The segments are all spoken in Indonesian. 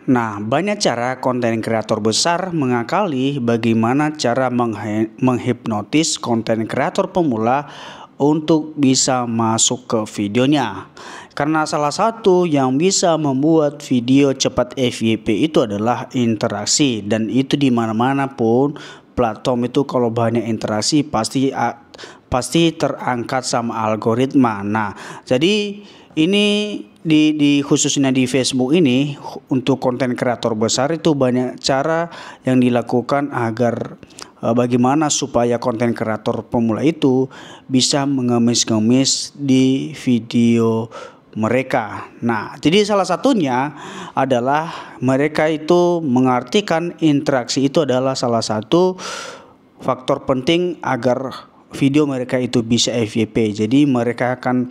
Nah, banyak cara konten kreator besar mengakali bagaimana cara menghipnotis konten kreator pemula untuk bisa masuk ke videonya. Karena salah satu yang bisa membuat video cepat FYP itu adalah interaksi, dan itu di mana-mana pun platform itu kalau banyak interaksi pasti terangkat sama algoritma. Nah, jadi ini di khususnya di Facebook ini untuk konten kreator besar itu banyak cara yang dilakukan agar bagaimana supaya konten kreator pemula itu bisa mengemis-ngemis di video mereka. Nah, jadi salah satunya adalah mereka itu mengartikan interaksi itu adalah salah satu faktor penting agar video mereka itu bisa FYP. Jadi mereka akan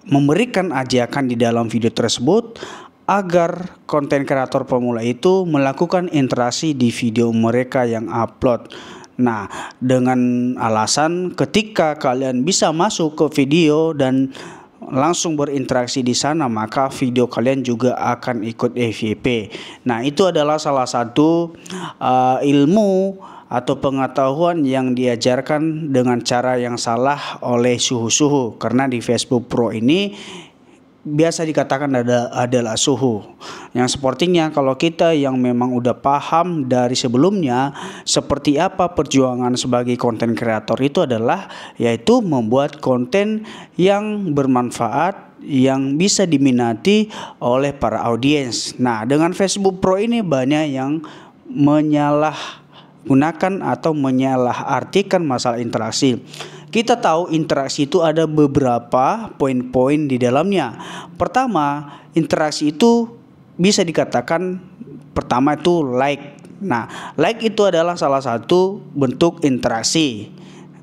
memberikan ajakan di dalam video tersebut agar konten kreator pemula itu melakukan interaksi di video mereka yang upload. Nah, dengan alasan ketika kalian bisa masuk ke video dan langsung berinteraksi di sana, maka video kalian juga akan ikut FYP. Nah, itu adalah salah satu ilmu atau pengetahuan yang diajarkan dengan cara yang salah oleh suhu-suhu. Karena di Facebook Pro ini biasa dikatakan adalah suhu yang sepertinya kalau kita yang memang udah paham dari sebelumnya seperti apa perjuangan sebagai konten kreator itu adalah yaitu membuat konten yang bermanfaat yang bisa diminati oleh para audiens. Nah, dengan Facebook Pro ini banyak yang gunakan atau menyalahartikan masalah interaksi. Kita tahu interaksi itu ada beberapa poin-poin di dalamnya. Pertama, interaksi itu bisa dikatakan pertama itu like. Nah, like itu adalah salah satu bentuk interaksi.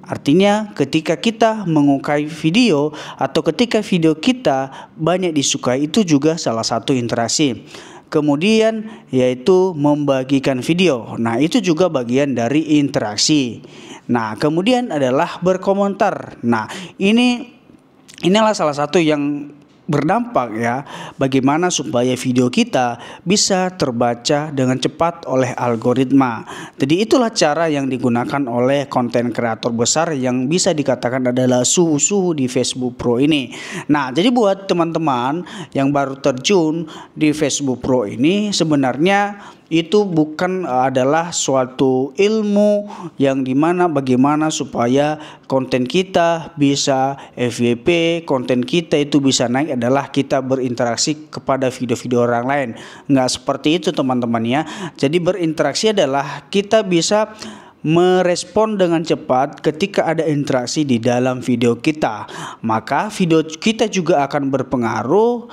Artinya ketika kita mengukai video atau ketika video kita banyak disukai itu juga salah satu interaksi. Kemudian yaitu membagikan video. Nah, itu juga bagian dari interaksi. Nah, kemudian adalah berkomentar. Nah, inilah salah satu yang berdampak ya, bagaimana supaya video kita bisa terbaca dengan cepat oleh algoritma. Jadi itulah cara yang digunakan oleh konten kreator besar yang bisa dikatakan adalah suhu-suhu di Facebook Pro ini. Nah, jadi buat teman-teman yang baru terjun di Facebook Pro ini, sebenarnya itu bukan adalah suatu ilmu yang dimana bagaimana supaya konten kita bisa FYP, konten kita itu bisa naik adalah kita berinteraksi kepada video-video orang lain. Nggak seperti itu teman-teman ya. Jadi berinteraksi adalah kita bisa merespon dengan cepat ketika ada interaksi di dalam video kita, maka video kita juga akan berpengaruh,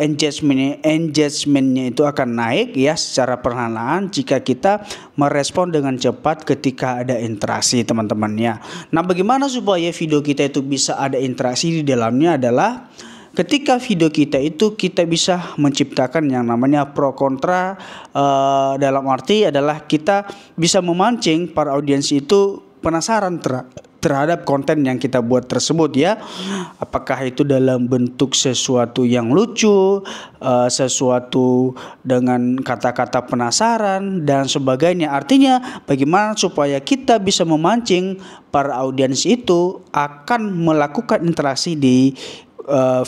engagementnya itu akan naik ya secara perlahan jika kita merespon dengan cepat ketika ada interaksi teman-teman ya. Nah, bagaimana supaya video kita itu bisa ada interaksi di dalamnya adalah ketika video kita itu kita bisa menciptakan yang namanya pro kontra, dalam arti adalah kita bisa memancing para audiens itu penasaran terhadap konten yang kita buat tersebut ya. Apakah itu dalam bentuk sesuatu yang lucu, sesuatu dengan kata-kata penasaran dan sebagainya. Artinya bagaimana supaya kita bisa memancing para audiens itu akan melakukan interaksi di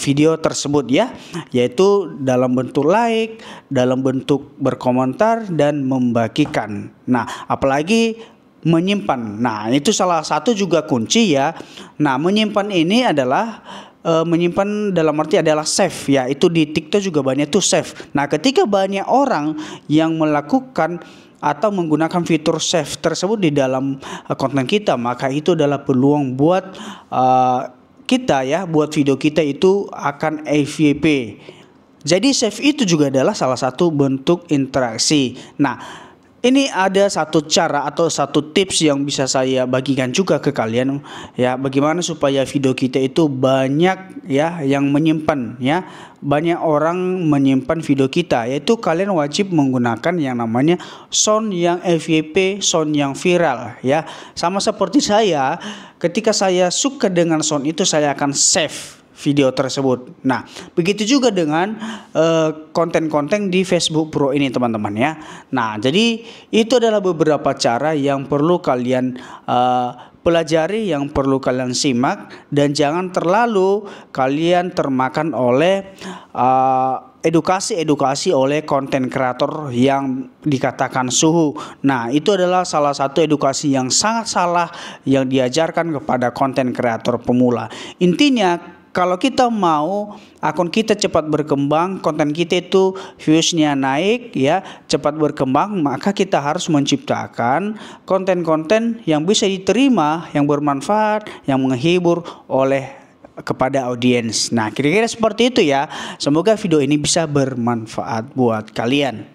video tersebut ya, yaitu dalam bentuk like, dalam bentuk berkomentar dan membagikan. Nah, apalagi menyimpan. Nah, itu salah satu juga kunci ya. Nah, menyimpan ini adalah menyimpan dalam arti adalah save ya. Itu di TikTok juga banyak tuh save. Nah, ketika banyak orang yang melakukan atau menggunakan fitur save tersebut di dalam konten kita, maka itu adalah peluang buat kita ya, buat video kita itu akan FYP. Jadi save itu juga adalah salah satu bentuk interaksi. Nah, ini ada satu cara atau satu tips yang bisa saya bagikan juga ke kalian ya, bagaimana supaya video kita itu banyak ya yang menyimpan ya. Banyak orang menyimpan video kita, yaitu kalian wajib menggunakan yang namanya sound yang FYP, sound yang viral ya. Sama seperti saya, ketika saya suka dengan sound itu saya akan save video tersebut. Nah, begitu juga dengan konten-konten di Facebook Pro ini teman-teman ya. Nah, jadi itu adalah beberapa cara yang perlu kalian pelajari, yang perlu kalian simak, dan jangan terlalu kalian termakan oleh edukasi oleh konten kreator yang dikatakan suhu. Nah, itu adalah salah satu edukasi yang sangat salah yang diajarkan kepada konten kreator pemula. Intinya, kalau kita mau akun kita cepat berkembang, konten kita itu viewsnya naik ya, cepat berkembang, maka kita harus menciptakan konten-konten yang bisa diterima, yang bermanfaat, yang menghibur oleh kepada audiens. Nah, kira-kira seperti itu ya. Semoga video ini bisa bermanfaat buat kalian.